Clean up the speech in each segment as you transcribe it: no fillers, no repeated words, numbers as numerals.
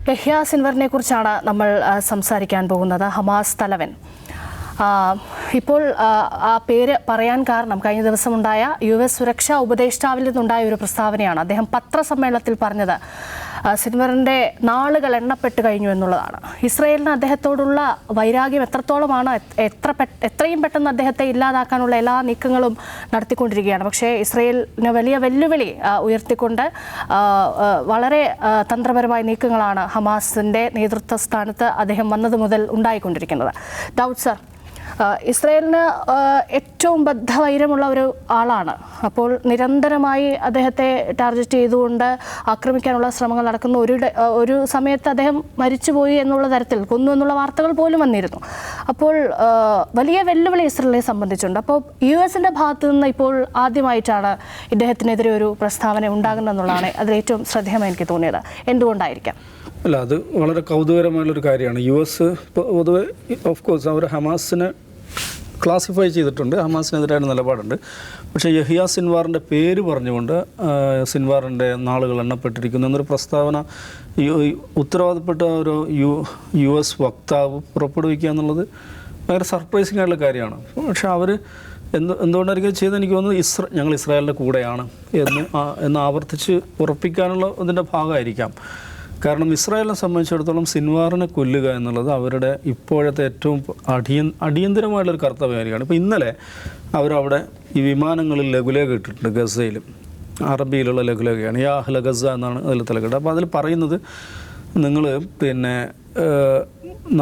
യഹ്യ സിൻവറിനെ കുറിച്ചാണ് നമ്മൾ സംസാരിക്കാൻ പോകുന്നത്. ഹമാസ് തലവൻ. ഇപ്പോൾ ആ പേര് പറയാൻ കാരണം കഴിഞ്ഞ ദിവസമുണ്ടായ US സുരക്ഷാ ഉപദേഷ്ടാവിൽ നിന്നുണ്ടായ ഒരു പ്രസ്താവനയാണ്. അദ്ദേഹം പത്രസമ്മേളനത്തിൽ പറഞ്ഞത് സിൻവറിൻ്റെ നാളുകൾ എണ്ണപ്പെട്ട് കഴിഞ്ഞു എന്നുള്ളതാണ്. ഇസ്രയേലിന് അദ്ദേഹത്തോടുള്ള വൈരാഗ്യം എത്രത്തോളമാണ്, എത്രയും പെട്ടെന്ന് അദ്ദേഹത്തെ ഇല്ലാതാക്കാനുള്ള എല്ലാ നീക്കങ്ങളും നടത്തിക്കൊണ്ടിരിക്കുകയാണ്. പക്ഷേ ഇസ്രയേലിന് വലിയ വെല്ലുവിളി ഉയർത്തിക്കൊണ്ട് വളരെ തന്ത്രപരമായ നീക്കങ്ങളാണ് ഹമാസിൻ്റെ നേതൃത്വ സ്ഥാനത്ത് അദ്ദേഹം വന്നത് മുതൽ ഉണ്ടായിക്കൊണ്ടിരിക്കുന്നത്. ദാവൂദ് സർ, ഇസ്രയേലിന് ഏറ്റവും ബദ്ധവൈരമുള്ള ഒരു ആളാണ്. അപ്പോൾ നിരന്തരമായി അദ്ദേഹത്തെ ടാർഗറ്റ് ചെയ്തുകൊണ്ട് ആക്രമിക്കാനുള്ള ശ്രമങ്ങൾ നടക്കുന്ന ഒരു സമയത്ത് അദ്ദേഹം മരിച്ചുപോയി എന്നുള്ള തരത്തിൽ, കൊന്നു എന്നുള്ള വാർത്തകൾ പോലും വന്നിരുന്നു. അപ്പോൾ വലിയ വെല്ലുവിളി ഇസ്രയേലിനെ സംബന്ധിച്ചുണ്ട്. അപ്പോൾ US-ൻ്റെ ഭാഗത്തു നിന്ന് ഇപ്പോൾ ആദ്യമായിട്ടാണ് ഇദ്ദേഹത്തിനെതിരെ ഒരു പ്രസ്താവന ഉണ്ടാകുന്നതെന്നുള്ളതാണ് അതിലേറ്റവും ശ്രദ്ധേയമായി എനിക്ക് തോന്നിയത്. എന്തുകൊണ്ടായിരിക്കാം? അല്ല, അത് വളരെ കൗതുകരമായുള്ളൊരു കാര്യമാണ്. US പൊതുവെ ഓഫ് കോഴ്സ് അവർ ഹമാസിനെ ക്ലാസിഫൈ ചെയ്തിട്ടുണ്ട്, ഹമാസിനെതിരായിട്ട് നിലപാടുണ്ട്. പക്ഷേ യഹ്യ സിൻവാറിൻ്റെ പേര് പറഞ്ഞുകൊണ്ട് സിൻവാറിൻ്റെ നാളുകൾ എണ്ണപ്പെട്ടിരിക്കുന്നു എന്നൊരു പ്രസ്താവന ഉത്തരവാദപ്പെട്ട ഒരു US വക്താവ് പുറപ്പെടുവിക്കുക എന്നുള്ളത് ഭയങ്കര സർപ്രൈസിംഗ് ആയിട്ടുള്ള കാര്യമാണ്. പക്ഷേ അവർ എന്തുകൊണ്ടായിരിക്കും ചെയ്തെന്ന് എനിക്ക് തോന്നുന്നു ഞങ്ങൾ ഇസ്രായേലിൻ്റെ കൂടെയാണ് എന്ന് ആവർത്തിച്ച് ഉറപ്പിക്കാനുള്ള ഇതിൻ്റെ ഭാഗമായിരിക്കാം. കാരണം ഇസ്രായേലിനെ സംബന്ധിച്ചിടത്തോളം സിൻവാറിനെ കൊല്ലുക എന്നുള്ളത് അവരുടെ ഇപ്പോഴത്തെ ഏറ്റവും അടിയന്തരമായിട്ടുള്ളൊരു കർത്തവ്യമായിരിക്കുകയാണ്. ഇപ്പോൾ ഇന്നലെ അവരവിടെ ഈ വിമാനങ്ങളിൽ ലഘുലേഖ ഇട്ടിട്ടുണ്ട്. ഗസയിൽ അറബിയിലുള്ള ലഘുലേഖയാണ്, യാ അഹ്ല ഗസ എന്നാണ് അതിൽ തലക്കെട്ട്. അപ്പോൾ അതിൽ പറയുന്നത്, നിങ്ങൾ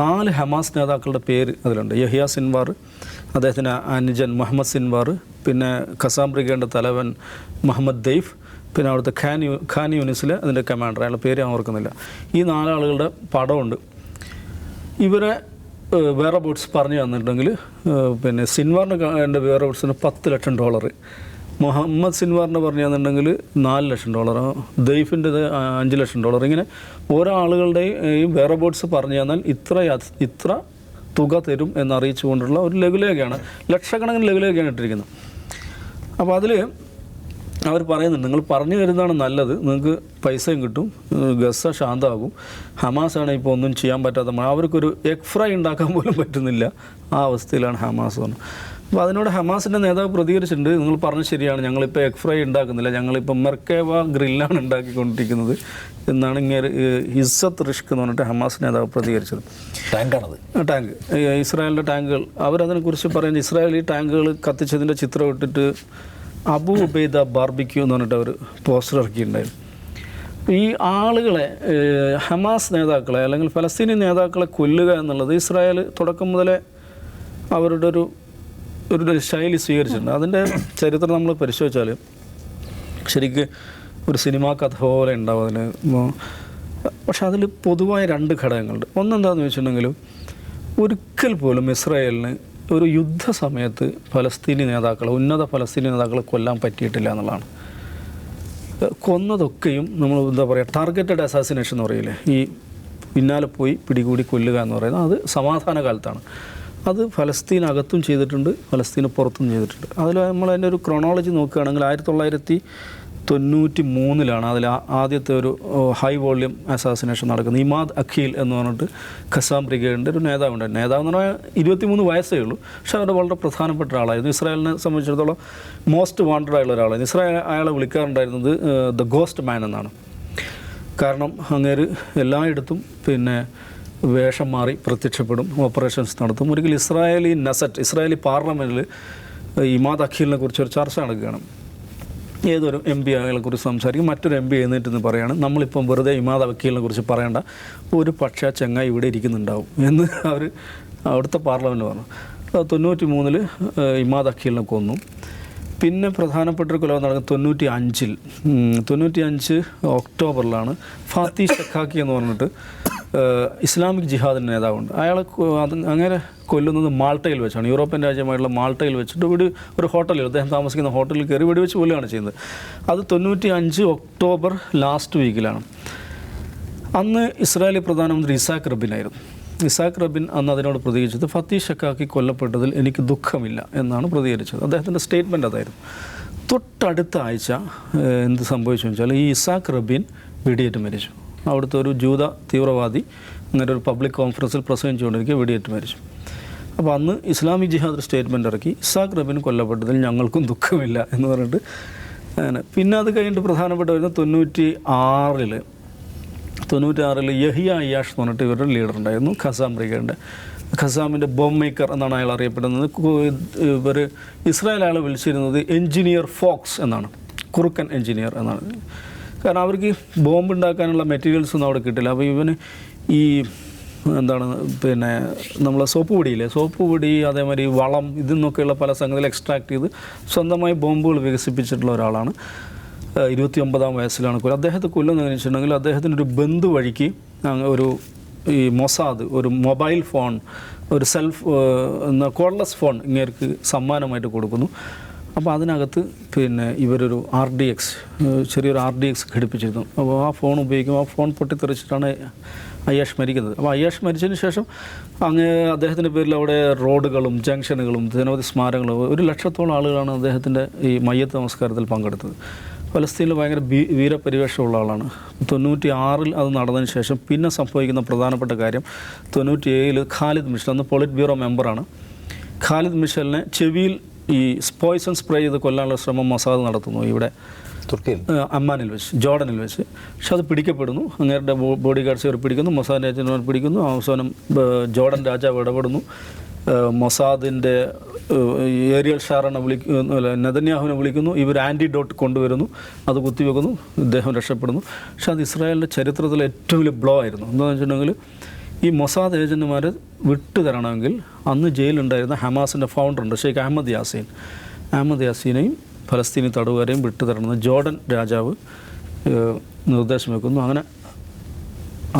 4 ഹമാസ് നേതാക്കളുടെ പേര് അതിലുണ്ട്. യഹ്യ സിൻവാർ, അദ്ദേഹത്തിൻ്റെ അനുജൻ മുഹമ്മദ് സിൻവാർ, പിന്നെ ഖസാം ബ്രിഗേഡിൻ്റെ തലവൻ മുഹമ്മദ് ദെയ്ഫ്, പിന്നെ അവിടുത്തെ ഖാൻ യൂണിസിൽ അതിൻ്റെ കമാൻഡർ, അയാളുടെ പേര് ഞാൻ ഓർക്കുന്നില്ല. ഈ 4 ആളുകളുടെ പടമുണ്ട്. ഇവരെ വേറെ ബോട്ട്സ് പറഞ്ഞു തന്നിട്ടുണ്ടെങ്കിൽ പിന്നെ സിൻവാറിൻ്റെ വേറെ ബോട്ട്സിന് $10 ലക്ഷം, മുഹമ്മദ് സിൻവാറിൻ്റെ പറഞ്ഞു തന്നിട്ടുണ്ടെങ്കിൽ $4 ലക്ഷം, ദെയ്ഫിൻ്റെത് $5 ലക്ഷം. ഇങ്ങനെ ഓരോ ആളുകളുടെയും വേറെ ബോട്ട്സ് പറഞ്ഞു തന്നാൽ ഇത്ര തുക തരും എന്നറിയിച്ചുകൊണ്ടുള്ള ഒരു ലഘുലേഖയാണ്. ലക്ഷക്കണക്കിന് ലഘുലേഖയാണ് ഇട്ടിരിക്കുന്നത്. അപ്പോൾ അതിൽ അവർ പറയുന്നുണ്ട്, നിങ്ങൾ പറഞ്ഞു തരുന്നതാണ് നല്ലത്, നിങ്ങൾക്ക് പൈസയും കിട്ടും, ഗസ ശാന്തമാകും. ഹമാസാണ് ഇപ്പോൾ ഒന്നും ചെയ്യാൻ പറ്റാത്ത, അവർക്കൊരു എഗ് ഫ്രൈ ഉണ്ടാക്കാൻ പോലും പറ്റുന്നില്ല, ആ അവസ്ഥയിലാണ് ഹമാസ് എന്ന്. അപ്പോൾ അതിനോട് ഹമാസിൻ്റെ നേതാവ് പ്രതികരിച്ചിട്ടുണ്ട്, നിങ്ങൾ പറഞ്ഞത് ശരിയാണ്, ഞങ്ങളിപ്പോൾ എഗ് ഫ്രൈ ഉണ്ടാക്കുന്നില്ല, ഞങ്ങളിപ്പോൾ മെർക്കേവ ഗ്രില്ലാണ് ഉണ്ടാക്കിക്കൊണ്ടിരിക്കുന്നത് എന്നാണ് ഇങ്ങനെ ഇസ്സത്ത് റിഷ്ക് എന്ന് പറഞ്ഞിട്ട് ഹമാസ് നേതാവ് പ്രതികരിച്ചത്. ടാങ്കാണത്, ടാങ്ക്, ഇസ്രായേലിൻ്റെ ടാങ്കുകൾ. അവരതിനെക്കുറിച്ച് പറയുന്നത്, ഇസ്രായേൽ ഈ ടാങ്കുകൾ കത്തിച്ചതിൻ്റെ ചിത്രം ഇട്ടിട്ട് അബു ഉബൈദ ബാർബിക്യൂ എന്ന് പറഞ്ഞിട്ട് അവർ പോസ്റ്റർ ഇറക്കിയിട്ടുണ്ടായിരുന്നു. ഈ ആളുകളെ, ഹമാസ് നേതാക്കളെ അല്ലെങ്കിൽ ഫലസ്തീനി നേതാക്കളെ കൊല്ലുക എന്നുള്ളത് ഇസ്രായേൽ തുടക്കം മുതലേ അവരുടെ ഒരു ശൈലി സ്വീകരിച്ചിട്ടുണ്ട്. അതിൻ്റെ ചരിത്രം നമ്മൾ പരിശോധിച്ചാൽ ശരിക്കും ഒരു സിനിമാ കഥ പോലെ ഉണ്ടാവും അതിന്. പക്ഷെ അതിൽ പൊതുവായ 2 ഘടകങ്ങളുണ്ട്. ഒന്നെന്താണെന്ന് വെച്ചിട്ടുണ്ടെങ്കിൽ, ഒരിക്കൽ പോലും ഇസ്രായേലിന് ഒരു യുദ്ധസമയത്ത് ഉന്നത ഫലസ്തീനി നേതാക്കളെ കൊല്ലാൻ പറ്റിയിട്ടില്ല എന്നുള്ളതാണ്. കൊന്നതൊക്കെയും നമ്മൾ എന്താ പറയുക, ടാർഗറ്റഡ് അസാസിനേഷൻ എന്ന് പറയില്ലേ, ഈ പിന്നാലെ പോയി പിടികൂടി കൊല്ലുക എന്ന് പറയുന്നത്, അത് സമാധാന കാലത്താണ്. അത് ഫലസ്തീനകത്തും ചെയ്തിട്ടുണ്ട്, ഫലസ്തീന് പുറത്തും ചെയ്തിട്ടുണ്ട്. അതിൽ നമ്മൾ അതിൻ്റെ ഒരു ക്രോണോളജി നോക്കുകയാണെങ്കിൽ 1993 അതിൽ ആദ്യത്തെ ഒരു ഹൈ വോള്യൂം അസാസിനേഷൻ നടക്കുന്നത്. ഇമാദ് അഖീൽ എന്ന് പറഞ്ഞിട്ട് ഖസാം ബ്രിഗേഡിൻ്റെ ഒരു നേതാവുണ്ട്. നേതാവെന്ന് പറഞ്ഞാൽ 23 വയസ്സേ ഉള്ളൂ, പക്ഷേ അവരുടെ വളരെ പ്രധാനപ്പെട്ട ഒരാളായിരുന്നു. ഇസ്രായേലിനെ സംബന്ധിച്ചിടത്തോളം മോസ്റ്റ് വാണ്ടഡ് ആയുള്ള ഒരാളായിരുന്നു. ഇസ്രായേൽ അയാളെ വിളിക്കാറുണ്ടായിരുന്നത് ദ ഗോസ്റ്റ് മാൻ എന്നാണ്. കാരണം അങ്ങേര് എല്ലായിടത്തും പിന്നെ വേഷം മാറി പ്രത്യക്ഷപ്പെടും, ഓപ്പറേഷൻസ് നടത്തും. ഒരിക്കൽ ഇസ്രായേലി പാർലമെൻറ്റിൽ ഇമാദ് അഖീലിനെ കുറിച്ചൊരു ചർച്ച നടക്കുകയാണ്. ഏതൊരു MP അയാളെക്കുറിച്ച് സംസാരിക്കും, മറ്റൊരു MP എഴുന്നേറ്റെന്ന് പറയുകയാണ്, നമ്മളിപ്പം വെറുതെ ഇമാദ് അഖീലിനെ കുറിച്ച് പറയേണ്ട, ഒരു പക്ഷേ ചെങ്ങായി ഇവിടെ ഇരിക്കുന്നുണ്ടാവും എന്ന് അവർ അവിടുത്തെ പാർലമെൻറ്റ് പറഞ്ഞു. 93 ഇമാദ് അഖീലിനെ കൊന്നു. പിന്നെ പ്രധാനപ്പെട്ടൊരു കൊലപാതകം നടക്കുന്നത് 95 ഒക്ടോബറിലാണ്. ഫാത്തി ഷക്കാക്കി എന്ന് പറഞ്ഞിട്ട് ഇസ്ലാമിക് ജിഹാദിൻ്റെ നേതാവുണ്ട്. അയാളെ അങ്ങനെ കൊല്ലുന്നത് മാൾട്ടയിൽ വെച്ചാണ്, യൂറോപ്യൻ രാജ്യമായിട്ടുള്ള മാൾട്ടയിൽ വെച്ചിട്ട് ഒരു ഹോട്ടലിൽ, അദ്ദേഹം താമസിക്കുന്ന ഹോട്ടലിൽ കയറി വെടിവെച്ച് കൊല്ലുകയാണ് ചെയ്യുന്നത്. അത് 95 ഒക്ടോബർ ലാസ്റ്റ് വീക്കിലാണ്. അന്ന് ഇസ്രായേലി പ്രധാനമന്ത്രി ഇസാക്ക് റബിനായിരുന്നു. ഇസാക്ക് റബിൻ അന്ന് അതിനോട് പ്രതികരിച്ചത്, ഫത്തി ഷക്കാക്കി കൊല്ലപ്പെട്ടതിൽ എനിക്ക് ദുഃഖമില്ല എന്നാണ് പ്രതികരിച്ചത്. അദ്ദേഹത്തിൻ്റെ സ്റ്റേറ്റ്മെൻറ്റ് അതായിരുന്നു. തൊട്ടടുത്ത ആഴ്ച എന്ത് സംഭവിച്ചു വെച്ചാൽ, ഈ ഇസാക്ക് റബിൻ വെടിയേറ്റ് മരിച്ചു. അവിടുത്തെ ഒരു ജൂത തീവ്രവാദി അങ്ങനെ ഒരു പബ്ലിക് കോൺഫറൻസിൽ പ്രസംഗിച്ചുകൊണ്ടിരിക്കുക വെടിയേറ്റ് മരിച്ചു. അപ്പോൾ അന്ന് ഇസ്ലാമിക് ജിഹാദ് സ്റ്റേറ്റ്മെൻ്റ് ഇറക്കി, ഇസാഖ് റബിൻ കൊല്ലപ്പെട്ടതിൽ ഞങ്ങൾക്കും ദുഃഖമില്ല എന്ന് പറഞ്ഞിട്ട് അങ്ങനെ. പിന്നെ അത് കഴിഞ്ഞിട്ട് പ്രധാനപ്പെട്ട വരുന്ന 96-ൽ യഹിയ അയ്യാഷ് എന്ന് പറഞ്ഞിട്ട് ഇവരുടെ ലീഡർ ഉണ്ടായിരുന്നു, ഖസാം ബ്രിഗേഡിൻ്റെ. ഖസാമിൻ്റെ ബോംബ് മേക്കർ എന്നാണ് അയാൾ അറിയപ്പെടുന്നത്. ഇവർ ഇസ്രായേൽ അയാളെ വിളിച്ചിരുന്നത് എൻജിനീയർ ഫോക്സ് എന്നാണ്, കുറുക്കൻ എൻജിനീയർ എന്നാണ്. കാരണം അവർക്ക് ബോംബ് ഉണ്ടാക്കാനുള്ള മെറ്റീരിയൽസ് ഒന്നും അവിടെ കിട്ടില്ല. അപ്പോൾ ഇവന് ഈ എന്താണ് പിന്നെ നമ്മളെ സോപ്പ് പൊടി അതേമാതിരി വളം ഇതിൽ നിന്നൊക്കെയുള്ള പല സംഗതികൾ എക്സ്ട്രാക്ട് ചെയ്ത് സ്വന്തമായി ബോംബുകൾ വികസിപ്പിച്ചിട്ടുള്ള ഒരാളാണ്. 29-ാം വയസ്സിലാണ് കൊല്ലം. അദ്ദേഹത്തെ കൊല്ലുന്നതെന്ന് വെച്ചിട്ടുണ്ടെങ്കിൽ അദ്ദേഹത്തിനൊരു ബന്ധു വഴിക്ക് ഒരു ഈ മൊസാദ് ഒരു മൊബൈൽ ഫോൺ, ഒരു കോഡ്ലെസ് ഫോൺ ഇങ്ങേർക്ക് സമ്മാനമായിട്ട് കൊടുക്കുന്നു. അപ്പോൾ അതിനകത്ത് പിന്നെ ഇവരൊരു ചെറിയൊരു RDX ഘടിപ്പിച്ചിരുന്നു. അപ്പോൾ ആ ഫോൺ ഉപയോഗിക്കും. ആ ഫോൺ പൊട്ടിത്തെറിച്ചിട്ടാണ് അയ്യാഷ് മരിക്കുന്നത്. അപ്പോൾ അയ്യാഷ് മരിച്ചതിന് ശേഷം അദ്ദേഹത്തിൻ്റെ പേരിൽ അവിടെ റോഡുകളും ജംഗ്ഷനുകളും നിരവധി സ്മാരകങ്ങളും 100,000-ഓളം ആളുകളാണ് അദ്ദേഹത്തിൻ്റെ ഈ മയ്യത്ത് നമസ്കാരത്തിൽ പങ്കെടുത്തത്. ഫലസ്തീനിൽ ഭയങ്കര വീരപരിവേഷമുള്ള ആളാണ്. 96-ൽ അത് നടന്നതിന് ശേഷം പിന്നെ സംഭവിക്കുന്ന പ്രധാനപ്പെട്ട കാര്യം 97-ൽ ഖാലിദ് മിഷൽ, അന്ന് പോളിറ്റ് ബ്യൂറോ മെമ്പറാണ്, ഖാലിദ് മിഷലിനെ ചെവിയിൽ ഈ പോയ്സൺ സ്പ്രേ ചെയ്ത് കൊല്ലാനുള്ള ശ്രമം മൊസാദ് നടത്തുന്നു ഇവിടെ തുർക്കിയിൽ, അമ്മാനിൽ വെച്ച്, ജോർഡനിൽ വെച്ച്. പക്ഷെ അത് പിടിക്കപ്പെടുന്നു. അങ്ങേരുടെ ബോഡി ഗാർഡ്സ് അവർ പിടിക്കുന്നു, മൊസാദ് ഏജന്റുമാർ പിടിക്കുന്നു. അവസാനം ജോർഡൻ രാജാവ് ഇടപെടുന്നു. മൊസാദിൻ്റെ ഏരിയൽ ഷാറിനെ നെതന്യാഹുവിനെ വിളിക്കുന്നു. ഇവർ ആൻറ്റിഡോട്ട് കൊണ്ടുവരുന്നു, അത് കുത്തിവെക്കുന്നു, ഇദ്ദേഹം രക്ഷപ്പെടുന്നു. പക്ഷെ അത് ഇസ്രായേലിൻ്റെ ചരിത്രത്തിലെ ഏറ്റവും വലിയ ബ്ലോ ആയിരുന്നു. എന്താണെന്ന് വെച്ചിട്ടുണ്ടെങ്കിൽ ഈ മൊസാദ് ഏജൻറ്റുമാരെ വിട്ടുതരണമെങ്കിൽ അന്ന് ജയിലുണ്ടായിരുന്ന ഹമാസിൻ്റെ ഫൗണ്ടറുണ്ട് ഷെയ്ഖ് അഹമ്മദ് യാസീനെയും ഫലസ്തീനി തടവുകാരെയും വിട്ടുതരണമെന്ന് ജോർഡൻ രാജാവ് നിർദ്ദേശം വെക്കുന്നു. അങ്ങനെ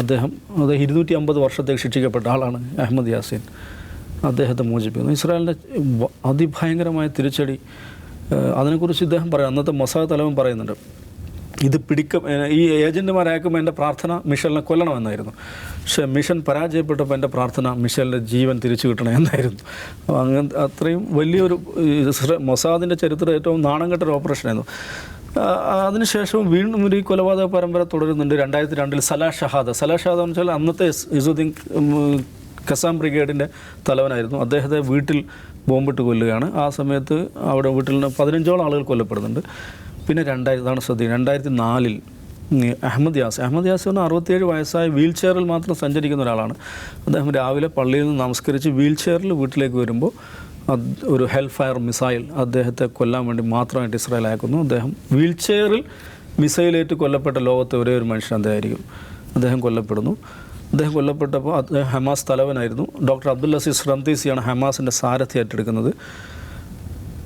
അദ്ദേഹം 250 വർഷത്തേക്ക് ശിക്ഷിക്കപ്പെട്ട ആളാണ് അഹമ്മദ് യാസീൻ. അദ്ദേഹത്തെ മോചിപ്പിക്കുന്നു. ഇസ്രായേലിൻ്റെ അതിഭയങ്കരമായ തിരിച്ചടി, അതിനെക്കുറിച്ച് ഇദ്ദേഹം പറയും, അന്നത്തെ മൊസാദ് തലവൻ പറയുന്നുണ്ട്, ഈ ഏജൻറ്റുമാരാക്കുമ്പോൾ എൻ്റെ പ്രാർത്ഥന മിഷലിനെ കൊല്ലണമെന്നായിരുന്നു. പക്ഷേ മിഷൻ പരാജയപ്പെട്ടപ്പോൾ എൻ്റെ പ്രാർത്ഥന മിഷലിൻ്റെ ജീവൻ തിരിച്ചു കിട്ടണമെന്നായിരുന്നു. അപ്പോൾ അങ്ങനെ അത്രയും വലിയൊരു മൊസാദിൻ്റെ ചരിത്രത്തിൽ ഏറ്റവും നാണം കെട്ടൊരു ഓപ്പറേഷനായിരുന്നു. അതിനുശേഷവും വീണ്ടും ഒരു കൊലപാതക പരമ്പര തുടരുന്നുണ്ട്. 2002-ൽ സലാ ഷഹാദ എന്ന് വെച്ചാൽ അന്നത്തെ ഇസുദ്ദീൻ ഖസാം ബ്രിഗേഡിൻ്റെ തലവനായിരുന്നു. അദ്ദേഹത്തെ വീട്ടിൽ ബോംബിട്ട് കൊല്ലുകയാണ്. ആ സമയത്ത് അവിടെ വീട്ടിൽ നിന്ന് 15ഓളം ആളുകൾ കൊല്ലപ്പെടുന്നുണ്ട്. പിന്നെ 2004-ൽ അഹമ്മദ് യാസ് എന്ന് പറഞ്ഞാൽ 67 വയസ്സായ വീൽ ചെയറിൽ മാത്രം സഞ്ചരിക്കുന്ന ഒരാളാണ്. അദ്ദേഹം രാവിലെ പള്ളിയിൽ നിന്ന് നമസ്കരിച്ച് വീൽ ചെയറിൽ വീട്ടിലേക്ക് വരുമ്പോൾ ഒരു ഹെൽ ഫയർ മിസൈൽ അദ്ദേഹത്തെ കൊല്ലാൻ വേണ്ടി മാത്രമായിട്ട് ഇസ്രായേൽ അയക്കുന്നു. അദ്ദേഹം വീൽ ചെയറിൽ മിസൈലേറ്റ് കൊല്ലപ്പെട്ട ലോകത്തെ ഒരേ ഒരു മനുഷ്യൻ അദ്ദേഹമായിരിക്കും. അദ്ദേഹം കൊല്ലപ്പെടുന്നു. അദ്ദേഹം കൊല്ലപ്പെട്ടപ്പോൾ അദ്ദേഹം ഹമാസ് തലവനായിരുന്നു. ഡോക്ടർ അബ്ദുൽ അസീസ് റന്തീസിയാണ് ഹമാസിൻ്റെ സാരഥി ഏറ്റെടുക്കുന്നത്.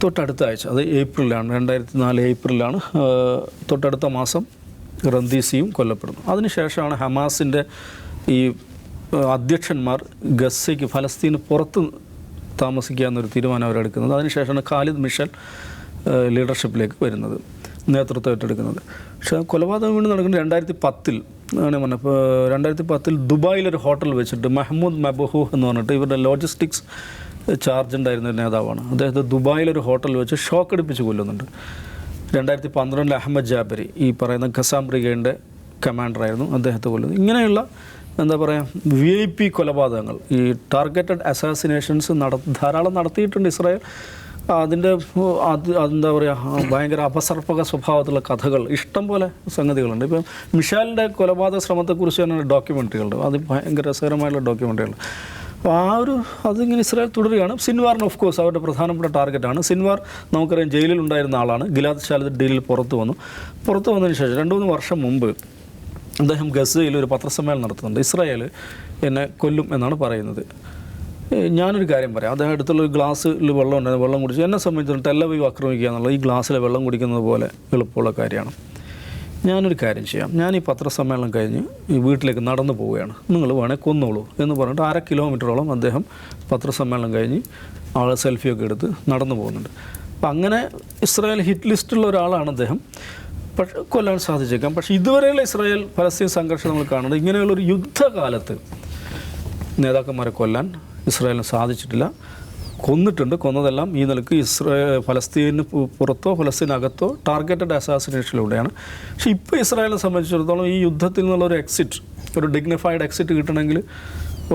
തൊട്ടടുത്ത ആഴ്ച, അത് ഏപ്രിലാണ്, 2004 ഏപ്രിലാണ്, തൊട്ടടുത്ത മാസം റന്തീസിയും കൊല്ലപ്പെടുന്നു. അതിനുശേഷമാണ് ഹമാസിൻ്റെ ഈ അധ്യക്ഷന്മാർ ഗസയ്ക്ക്, ഫലസ്തീന് പുറത്ത് താമസിക്കുക എന്നൊരു തീരുമാനം അവരെടുക്കുന്നത്. അതിനുശേഷമാണ് ഖാലിദ് മിഷൽ ലീഡർഷിപ്പിലേക്ക് വരുന്നത്, നേതൃത്വം ഏറ്റെടുക്കുന്നത്. പക്ഷേ കൊലപാതകം വീണ്ടും നടക്കുന്നത് 2010-ൽ ആണ് പറഞ്ഞത്. ഇപ്പോൾ 2010-ൽ ദുബായിലൊരു ഹോട്ടൽ വെച്ചിട്ട് മഹ്മൂദ് മബഹൂ എന്ന് പറഞ്ഞിട്ട് ഇവരുടെ ലോജിസ്റ്റിക്സ് ചാർജ് ഉണ്ടായിരുന്ന ഒരു നേതാവാണ്. അദ്ദേഹത്തെ ദുബായിലൊരു ഹോട്ടൽ വെച്ച് ഷോക്ക് അടിപ്പിച്ച് കൊല്ലുന്നുണ്ട്. 2012-ൽ അഹമ്മദ് ജാബരി, ഈ പറയുന്ന ഖസാം ബ്രിഗേഡിൻ്റെ കമാൻഡറായിരുന്നു, അദ്ദേഹത്തെ കൊല്ലുന്നു. ഇങ്ങനെയുള്ള എന്താ പറയുക VIP കൊലപാതകങ്ങൾ, ഈ ടാർഗറ്റഡ് അസാസിനേഷൻസ് ധാരാളം നടത്തിയിട്ടുണ്ട് ഇസ്രായേൽ. അതിൻ്റെ എന്താ പറയുക ഭയങ്കര അപസർപ്പക സ്വഭാവത്തിലുള്ള കഥകൾ ഇഷ്ടം പോലെ സംഗതികളുണ്ട്. ഇപ്പം മിഷാലിൻ്റെ കൊലപാതക ശ്രമത്തെക്കുറിച്ച് തന്നെ ഡോക്യുമെൻ്ററികളുണ്ട്. അത് ഭയങ്കര രസകരമായുള്ള ഡോക്യുമെൻ്ററികൾ. അപ്പോൾ അതിങ്ങനെ ഇസ്രായേൽ തുടരുകയാണ്. സിൻവാറിന് ഓഫ് കോഴ്സ് അവരുടെ പ്രധാനപ്പെട്ട ടാർഗറ്റാണ്. സിൻവാർ നമുക്കറിയാം ജയിലിലുണ്ടായിരുന്ന ആളാണ്. ഗിലാദ് ഷാലിദ് ഡീലിൽ പുറത്തു വന്നതിന് ശേഷം 2-3 വർഷം മുമ്പ് അദ്ദേഹം ഗസയിൽ ഒരു പത്രസമ്മേളനം നടത്തുന്നുണ്ട്. ഇസ്രായേൽ എന്നെ കൊല്ലും എന്നാണ് പറയുന്നത്. ഞാനൊരു കാര്യം പറയാം, അദ്ദേഹം അടുത്തുള്ള ഒരു ഗ്ലാസ്സിൽ വെള്ളം ഉണ്ടായിരുന്നു, വെള്ളം കുടിച്ചു. എന്നെ സംബന്ധിച്ചിടത്തോളം ടെല്ലവീവ് ആക്രമിക്കുക എന്നുള്ളത് ഈ ഗ്ലാസ്സിലെ വെള്ളം കുടിക്കുന്നത് പോലെ എളുപ്പമുള്ള കാര്യമാണ്. ഞാനൊരു കാര്യം ചെയ്യാം, ഞാൻ ഈ പത്രസമ്മേളനം കഴിഞ്ഞ് ഈ വീട്ടിലേക്ക് നടന്നു പോവുകയാണ്, നിങ്ങൾ വേണേൽ കൊന്നോളൂ എന്ന് പറഞ്ഞിട്ട് 1/2 കിലോമീറ്ററോളം അദ്ദേഹം പത്രസമ്മേളനം കഴിഞ്ഞ് ആൾ സെൽഫിയൊക്കെ എടുത്ത് നടന്നു പോകുന്നുണ്ട്. അപ്പം അങ്ങനെ ഇസ്രായേൽ ഹിറ്റ് ലിസ്റ്റുള്ള ഒരാളാണ് അദ്ദേഹം. പക്ഷേ കൊല്ലാൻ സാധിച്ചേക്കാം. പക്ഷേ ഇതുവരെയുള്ള ഇസ്രായേൽ ഫലസ്തീൻ സംഘർഷം നമ്മൾ കാണുന്നത് ഇങ്ങനെയുള്ളൊരു യുദ്ധകാലത്ത് നേതാക്കന്മാരെ കൊല്ലാൻ ഇസ്രായേലിന് സാധിച്ചിട്ടില്ല. കൊന്നിട്ടുണ്ട്. കൊന്നതെല്ലാം ഈ നിലക്ക് ഫലസ്തീന് പുറത്തോ ഫലസ്തീനകത്തോ ടാർഗറ്റഡ് അസാസിനേഷനിലൂടെയാണ്. പക്ഷേ ഇപ്പോൾ ഇസ്രായേലിനെ സംബന്ധിച്ചിടത്തോളം ഈ യുദ്ധത്തിൽ നിന്നുള്ളൊരു എക്സിറ്റ്, ഒരു ഡിഗ്നിഫൈഡ് എക്സിറ്റ് കിട്ടണമെങ്കിൽ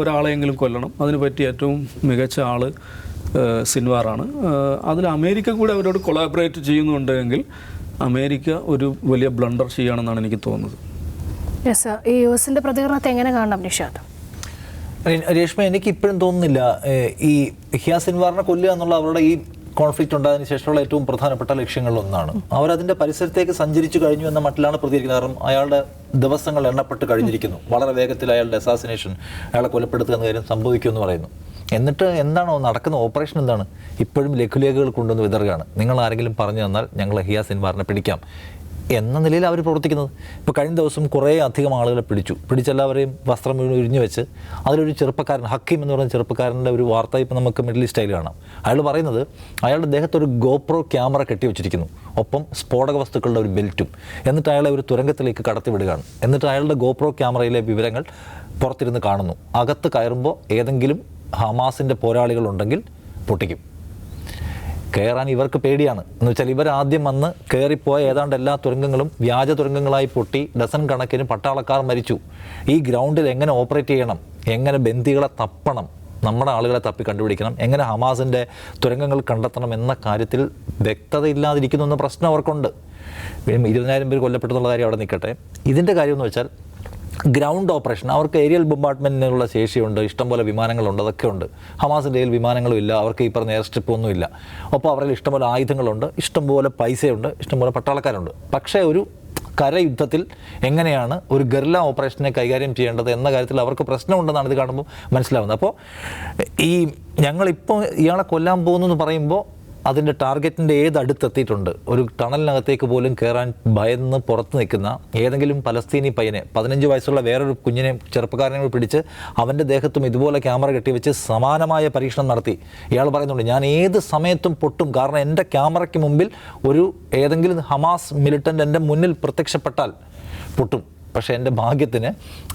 ഒരാളെയെങ്കിലും കൊല്ലണം. അതിന് പറ്റിയ ഏറ്റവും മികച്ച ആൾ സിൻവാറാണ്. അതിൽ അമേരിക്ക കൂടെ അവരോട് കൊളാബറേറ്റ് ചെയ്യുന്നുണ്ടെങ്കിൽ അമേരിക്ക ഒരു വലിയ ബ്ലണ്ടർ ചെയ്യുകയാണെന്നാണ് എനിക്ക് തോന്നുന്നത്. യെസ്, ഈ യുഎസിൻ്റെ പ്രതികരണത്തെ എങ്ങനെ കാണണം നിഷാദ്? രേഷ്മ, എനിക്ക് ഇപ്പോഴും തോന്നുന്നില്ല ഈ യഹ്യാ സിൻവാറിനെ കൊല്ലുക എന്നുള്ള അവരുടെ ഈ കോൺഫ്ലിക്റ്റ് ഉണ്ടായതിനു ശേഷമുള്ള ഏറ്റവും പ്രധാനപ്പെട്ട ലക്ഷ്യങ്ങളിലൊന്നാണ്. അവരതിൻ്റെ പരിസരത്തേക്ക് സഞ്ചരിച്ചു കഴിഞ്ഞു എന്ന മട്ടിലാണ് പ്രതികരിക്കുന്നത്. കാരണം അയാളുടെ ദിവസങ്ങൾ എണ്ണപ്പെട്ട് കഴിഞ്ഞിരിക്കുന്നു. വളരെ വേഗത്തിൽ അയാളുടെ അസാസിനേഷൻ, അയാളെ കൊലപ്പെടുത്തുക എന്ന കാര്യം സംഭവിക്കുമെന്ന് പറയുന്നു. എന്നിട്ട് എന്താണോ നടക്കുന്ന ഓപ്പറേഷൻ എന്താണ്? ഇപ്പോഴും ലഘുലേഖകൾ കൊണ്ടുവന്ന് വിതറുകയാണ്. നിങ്ങൾ ആരെങ്കിലും പറഞ്ഞു തന്നാൽ ഞങ്ങൾ യഹ്യാ സിൻവാറിനെ പിടിക്കാം എന്ന നിലയിൽ അവർ പ്രവർത്തിക്കുന്നത്. ഇപ്പോൾ കഴിഞ്ഞ ദിവസം കുറേ അധികം ആളുകളെ പിടിച്ചെല്ലാവരെയും വസ്ത്രം ഉരിഞ്ഞു വെച്ച് അതിലൊരു ചെറുപ്പക്കാരൻ, ഹക്കീം എന്ന് പറയുന്ന ചെറുപ്പക്കാരൻ്റെ ഒരു വാർത്ത ഇപ്പോൾ നമുക്ക് മിഡിൽ ഈസ്റ്റിൽ കാണാം. അയാൾ പറയുന്നത് അയാളുടെ ദേഹത്തൊരു ഗോപ്രോ ക്യാമറ കെട്ടിവെച്ചിരിക്കുന്നു, ഒപ്പം സ്ഫോടക വസ്തുക്കളുടെ ഒരു ബെൽറ്റും. എന്നിട്ട് അയാളെ ഒരു തുരങ്കത്തിലേക്ക് കടത്തിവിടുകയാണ്. എന്നിട്ട് അയാളുടെ ഗോപ്രോ ക്യാമറയിലെ വിവരങ്ങൾ പുറത്തിരുന്ന് കാണുന്നു. അകത്ത് കയറുമ്പോൾ ഏതെങ്കിലും ഹമാസിൻ്റെ പോരാളികളുണ്ടെങ്കിൽ പൊട്ടിക്കും. കയറാൻ ഇവർക്ക് പേടിയാണ്. എന്ന് വെച്ചാൽ ഇവർ ആദ്യം വന്ന് കയറിപ്പോയ ഏതാണ്ട് എല്ലാ തുരങ്കങ്ങളും വ്യാജ തുരങ്കങ്ങളായി പൊട്ടി ഡസൻ കണക്കിന് പട്ടാളക്കാർ മരിച്ചു. ഈ ഗ്രൗണ്ടിൽ എങ്ങനെ ഓപ്പറേറ്റ് ചെയ്യണം, എങ്ങനെ ബന്ദികളെ തപ്പണം, നമ്മുടെ ആളുകളെ തപ്പി കണ്ടുപിടിക്കണം, എങ്ങനെ ഹമാസിൻ്റെ തുരങ്കങ്ങൾ കണ്ടെത്തണം എന്ന കാര്യത്തിൽ വ്യക്തതയില്ലാതിരിക്കുന്നു എന്ന പ്രശ്നം അവർക്കുണ്ട്. 20,000 പേര് കൊല്ലപ്പെട്ടെന്നുള്ള കാര്യം അവിടെ നിൽക്കട്ടെ. ഇതിൻ്റെ കാര്യം എന്ന് വെച്ചാൽ ഗ്രൗണ്ട് ഓപ്പറേഷൻ, അവർക്ക് ഏരിയൽ ബോംബാർട്ട്മെൻറ്റിനുള്ള ശേഷിയുണ്ട്, ഇഷ്ടംപോലെ വിമാനങ്ങളുണ്ട്, അതൊക്കെ ഉണ്ട്. ഹമാസിൻ്റെ കയ്യിൽ വിമാനങ്ങളും ഇല്ല, അവർക്ക് ഈ പറഞ്ഞ എയർ സ്ട്രിപ്പ് ഒന്നുമില്ല. ഒപ്പം അവരുടെ ഇഷ്ടംപോലെ ആയുധങ്ങളുണ്ട്, ഇഷ്ടംപോലെ പൈസയുണ്ട്, ഇഷ്ടംപോലെ പട്ടാളക്കാരുണ്ട്. പക്ഷേ ഒരു കരയുദ്ധത്തിൽ എങ്ങനെയാണ് ഒരു ഗറില്ല ഓപ്പറേഷനെ കൈകാര്യം ചെയ്യേണ്ടത് എന്ന കാര്യത്തിൽ അവർക്ക് പ്രശ്നമുണ്ടെന്നാണ് ഇത് കാണുമ്പോൾ മനസ്സിലാവുന്നത്. അപ്പോൾ ഈ ഞങ്ങളിപ്പോൾ ഇയാളെ കൊല്ലാൻ പോകുന്നു എന്ന് പറയുമ്പോൾ അതിൻ്റെ ടാർഗറ്റിൻ്റെ അടുത്തെത്തിയിട്ടുണ്ട്. ഒരു ടണലിനകത്തേക്ക് പോലും കയറാൻ ഭയന്ന് പുറത്ത് നിൽക്കുന്ന ഏതെങ്കിലും പലസ്തീനി പയ്യനെ, 15 വയസ്സുള്ള വേറൊരു കുഞ്ഞിനെ, ചെറുപ്പക്കാരനെ പിടിച്ച് അവൻ്റെ ദേഹത്തും ഇതുപോലെ ക്യാമറ കെട്ടിവെച്ച് സമാനമായ പരീക്ഷണം നടത്തി. ഇയാൾ പറയുന്നുണ്ട്, ഞാൻ ഏത് സമയത്തും പൊട്ടും, കാരണം എൻ്റെ ക്യാമറയ്ക്ക് മുമ്പിൽ ഏതെങ്കിലും ഹമാസ് മിലിറ്റൻ്റ് എൻ്റെ മുന്നിൽ പ്രത്യക്ഷപ്പെട്ടാൽ പൊട്ടും. പക്ഷേ എൻ്റെ ഭാഗ്യത്തിന്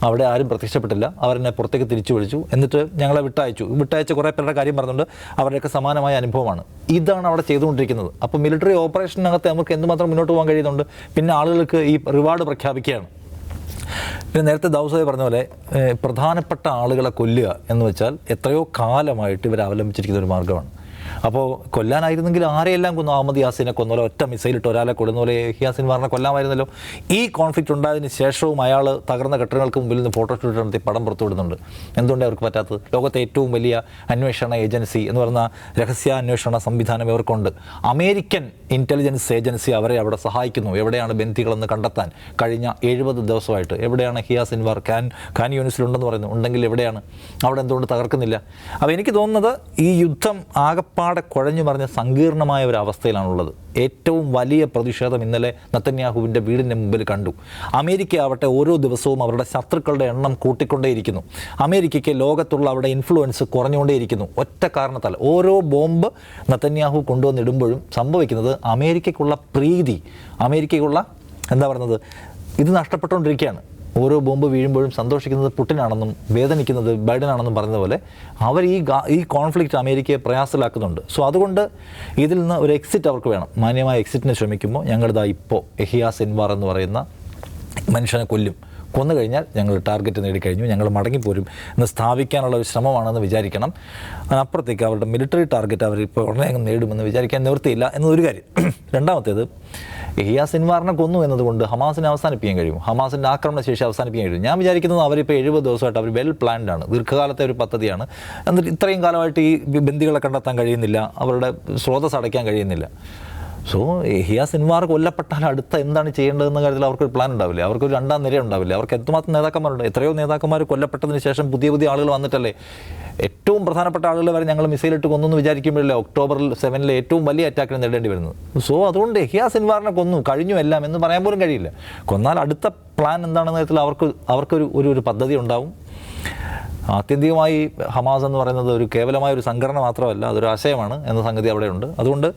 അവിടെ ആരും പ്രത്യക്ഷപ്പെട്ടില്ല. അവരെന്നെ പുറത്തേക്ക് തിരിച്ചു വിളിച്ചു. എന്നിട്ട് ഞങ്ങളെ വിട്ടയച്ച കുറേ പേരുടെ കാര്യം പറഞ്ഞുകൊണ്ട് അവരുടെയൊക്കെ സമാനമായ അനുഭവമാണ്. ഇതാണ് അവിടെ ചെയ്തുകൊണ്ടിരിക്കുന്നത്. അപ്പോൾ മിലിറ്ററി ഓപ്പറേഷനകത്ത് നമുക്ക് എന്തുമാത്രം മുന്നോട്ട് പോകാൻ കഴിയുന്നുണ്ട്. പിന്നെ ആളുകൾക്ക് ഈ റിവാർഡ് പ്രഖ്യാപിക്കുകയാണ്. പിന്നെ നേരത്തെ ദൗസയെ പറഞ്ഞ പോലെ പ്രധാനപ്പെട്ട ആളുകളെ കൊല്ലുക എന്ന് വെച്ചാൽ എത്രയോ കാലമായിട്ട് ഇവർ അവലംബിച്ചിരിക്കുന്ന ഒരു മാർഗ്ഗമാണ്. അപ്പോൾ കൊല്ലാനായിരുന്നെങ്കിൽ ആരെയെല്ലാം കൊന്നു? അഹമ്മദ് യാസിനെ കൊന്നോലെ, ഒറ്റ മിസൈലിട്ട് ഒരാളെ കൊല്ലുന്ന പോലെ യഹ്യാ സിൻവാറിനെ കൊല്ലാമായിരുന്നല്ലോ. ഈ കോൺഫ്ലിക്റ്റ് ഉണ്ടായതിന് ശേഷവും അയാൾ തകർന്ന കെട്ടിടങ്ങൾക്ക് മുമ്പിൽ നിന്ന് ഫോട്ടോഷൂട്ട് നടത്തി പടം പുറത്തുവിടുന്നുണ്ട്. എന്തുകൊണ്ടാണ് അവർക്ക് പറ്റാത്തത്? ലോകത്തെ ഏറ്റവും വലിയ അന്വേഷണ ഏജൻസി എന്ന് പറയുന്ന രഹസ്യാന്വേഷണ സംവിധാനം ഇവർക്കുണ്ട്. അമേരിക്കൻ ഇൻ്റലിജൻസ് ഏജൻസി അവരെ അവിടെ സഹായിക്കുന്നു. എവിടെയാണ് ബന്ദികളെന്ന് കണ്ടെത്താൻ കഴിഞ്ഞ 70 ദിവസമായിട്ട്. എവിടെയാണ് യഹ്യാ സിൻവാർ? ഖാൻ യൂണിസിലുണ്ടെന്ന് പറയുന്നു. ഉണ്ടെങ്കിൽ എവിടെയാണ്? അവിടെ എന്തുകൊണ്ട് തകർക്കുന്നില്ല? അപ്പോൾ എനിക്ക് തോന്നുന്നത് ഈ യുദ്ധം ആകപ്പാടെ കുഴഞ്ഞു മറിഞ്ഞ സങ്കീർണമായ ഒരു അവസ്ഥയിലാണുള്ളത്. ഏറ്റവും വലിയ പ്രതിഷേധം ഇന്നലെ നെതന്യാഹുവിൻ്റെ വീടിൻ്റെ മുമ്പിൽ കണ്ടു. അമേരിക്ക ആവട്ടെ ഓരോ ദിവസവും അവരുടെ ശത്രുക്കളുടെ എണ്ണം കൂട്ടിക്കൊണ്ടേയിരിക്കുന്നു. അമേരിക്കയ്ക്ക് ലോകത്തുള്ള അവരുടെ ഇൻഫ്ലുവൻസ് കുറഞ്ഞുകൊണ്ടേയിരിക്കുന്നു. ഒറ്റ കാരണത്താൽ ഓരോ ബോംബ് നെതന്യാഹു കൊണ്ടുവന്നിടുമ്പോഴും സംഭവിക്കുന്നത് അമേരിക്കയ്ക്കുള്ള പ്രീതി, അമേരിക്കയ്ക്കുള്ള ഇത് നഷ്ടപ്പെട്ടുകൊണ്ടിരിക്കുകയാണ്. ഓരോ ബോംബ് വീഴുമ്പോഴും സന്തോഷിക്കുന്നത് പുടിനാണെന്നും വേദനിക്കുന്നത് ബൈഡനാണെന്നും പറയുന്ന പോലെ അവർ ഈ കോൺഫ്ലിക്റ്റ് അമേരിക്കയെ പ്രയാസത്തിലാക്കുന്നുണ്ട്. സോ അതുകൊണ്ട് ഇതിൽ നിന്ന് ഒരു എക്സിറ്റ് അവർക്ക് വേണം. മാന്യമായ എക്സിറ്റിന് ശ്രമിക്കുമ്പോൾ ഞങ്ങളിതാ ഇപ്പോൾ യഹ്യാ സിൻവാർ എന്ന് പറയുന്ന മനുഷ്യനെ കൊന്നു കഴിഞ്ഞാൽ ഞങ്ങൾ ടാർഗറ്റ് നേടിക്കഴിഞ്ഞു, ഞങ്ങൾ മടങ്ങിപ്പോരും എന്ന് സ്ഥാപിക്കാനുള്ള ഒരു ശ്രമമാണെന്ന് വിചാരിക്കണം. അതിനപ്പുറത്തേക്ക് അവരുടെ മിലിറ്ററി ടാർഗറ്റ് അവരിപ്പോൾ ഉടനെ നേടുമെന്ന് വിചാരിക്കാൻ നിവൃത്തിയില്ല എന്നതൊരു കാര്യം. രണ്ടാമത്തേത്, യഹ്യാ സിൻവാറിനെ കൊന്നു എന്നതുകൊണ്ട് ഹമാസിനെ അവസാനിപ്പിക്കാൻ കഴിയും, ഹമാസിൻ്റെ ആക്രമണശേഷി അവസാനിപ്പിക്കാൻ കഴിയും? ഞാൻ വിചാരിക്കുന്നത് അവരിപ്പോൾ 70 ദിവസമായിട്ട് അവർ വെൽ പ്ലാൻഡ് ആണ്, ദീർഘകാലത്തെ ഒരു പദ്ധതിയാണ്. എന്നിട്ട് ഇത്രയും കാലമായിട്ട് ഈ ബന്ദികളെ കണ്ടെത്താൻ കഴിയുന്നില്ല, അവരുടെ സ്രോതസ് അടയ്ക്കാൻ കഴിയുന്നില്ല. സോ യഹ്യാ സിൻവാർ കൊല്ലപ്പെട്ടാൽ അടുത്ത എന്താണ് ചെയ്യേണ്ടതെന്ന കാര്യത്തിൽ അവർക്കൊരു പ്ലാൻ ഉണ്ടാവില്ല, അവർക്കൊരു രണ്ടാം നിര ഉണ്ടാവില്ല. അവർക്ക് എന്തുമാത്രം നേതാക്കന്മാരുണ്ട്? എത്രയോ നേതാക്കന്മാർ കൊല്ലപ്പെട്ടതിന് ശേഷം പുതിയ ആളുകൾ വന്നിട്ടല്ലേ. ഏറ്റവും പ്രധാനപ്പെട്ട ആളുകൾ വരെ ഞങ്ങൾ മിസൈലിട്ട് കൊന്നു വിചാരിക്കുമ്പോഴല്ലേ October 7 ഏറ്റവും വലിയ അറ്റാക്കിന് നേടേണ്ടി വരുന്നത്. സോ അതുകൊണ്ട് യഹ്യാ സിൻവാറിനെ കഴിഞ്ഞു എല്ലാം എന്ന് പറയാൻ പോലും കഴിയില്ല. കൊന്നാൽ അടുത്ത പ്ലാൻ എന്താണെന്ന കാര്യത്തിൽ അവർക്കൊരു പദ്ധതി ഉണ്ടാവും. ആത്യന്തികമായി ഹമാസ് എന്ന് പറയുന്നത് ഒരു കേവലമായ ഒരു സംഘടന മാത്രമല്ല, അതൊരു ആശയമാണ് എന്ന സംഗതി അവിടെയുണ്ട്. അതുകൊണ്ട്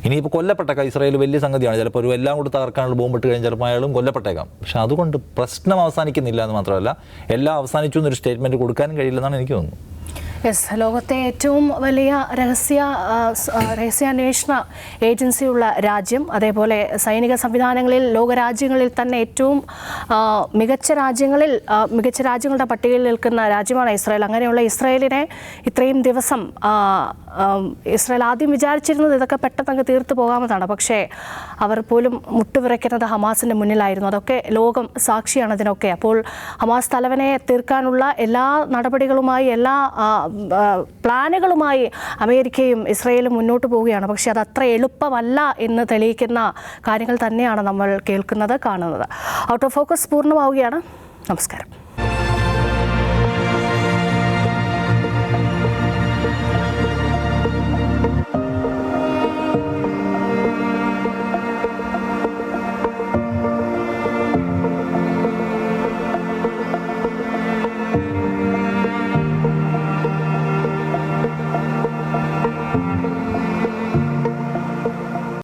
ഇനിയിപ്പോൾ കൊല്ലപ്പെട്ടേക്കാം, ഇസ്രായേൽ വലിയ സംഗതിയാണ്, ചിലപ്പോൾ ഒരു എല്ലാം കൂടി തകർക്കാനുള്ള ബോംബിട്ട് കഴിഞ്ഞാൽ ചിലപ്പോൾ അയാളും കൊല്ലപ്പെട്ടേക്കാം. പക്ഷേ അതുകൊണ്ട് പ്രശ്നം അവസാനിക്കുന്നില്ല എന്ന് മാത്രമല്ല, എല്ലാം അവസാനിച്ചു എന്നൊരു സ്റ്റേറ്റ്മെൻറ്റ് കൊടുക്കാനും കഴിയില്ലെന്നാണ് എനിക്ക് തോന്നുന്നത്. യെസ്, ലോകത്തെ ഏറ്റവും വലിയ രഹസ്യാന്വേഷണ ഏജൻസിയുള്ള രാജ്യം, അതേപോലെ സൈനിക സംവിധാനങ്ങളിൽ ലോകരാജ്യങ്ങളിൽ തന്നെ ഏറ്റവും മികച്ച രാജ്യങ്ങളുടെ പട്ടികയിൽ നിൽക്കുന്ന രാജ്യമാണ് ഇസ്രായേൽ. അങ്ങനെയുള്ള ഇസ്രായേലിനെ ഇത്രയും ദിവസം ഇസ്രായേൽ ആദ്യം വിചാരിച്ചിരുന്നത് ഇതൊക്കെ പെട്ടെന്ന് തീർത്തു പോകാമെന്നാണ്. പക്ഷേ അവർ പോലും മുട്ടുവിറയ്ക്കുന്നത് ഹമാസിൻ്റെ മുന്നിലായിരുന്നു. അതൊക്കെ ലോകം സാക്ഷിയാണ് അതിനൊക്കെ. അപ്പോൾ ഹമാസ് തലവനെ തീർക്കാനുള്ള എല്ലാ നടപടികളുമായി, എല്ലാ പ്ലാനുകളുമായി അമേരിക്കയും ഇസ്രായേലും മുന്നോട്ട് പോവുകയാണ്. പക്ഷേ അത് അത്ര എളുപ്പമല്ല എന്ന് തെളിയിക്കുന്ന കാര്യങ്ങൾ തന്നെയാണ് നമ്മൾ കേൾക്കുന്നത്, കാണുന്നത്. ഔട്ട് ഓഫ് ഫോക്കസ് പൂർണ്ണമാവുകയാണ്. നമസ്കാരം.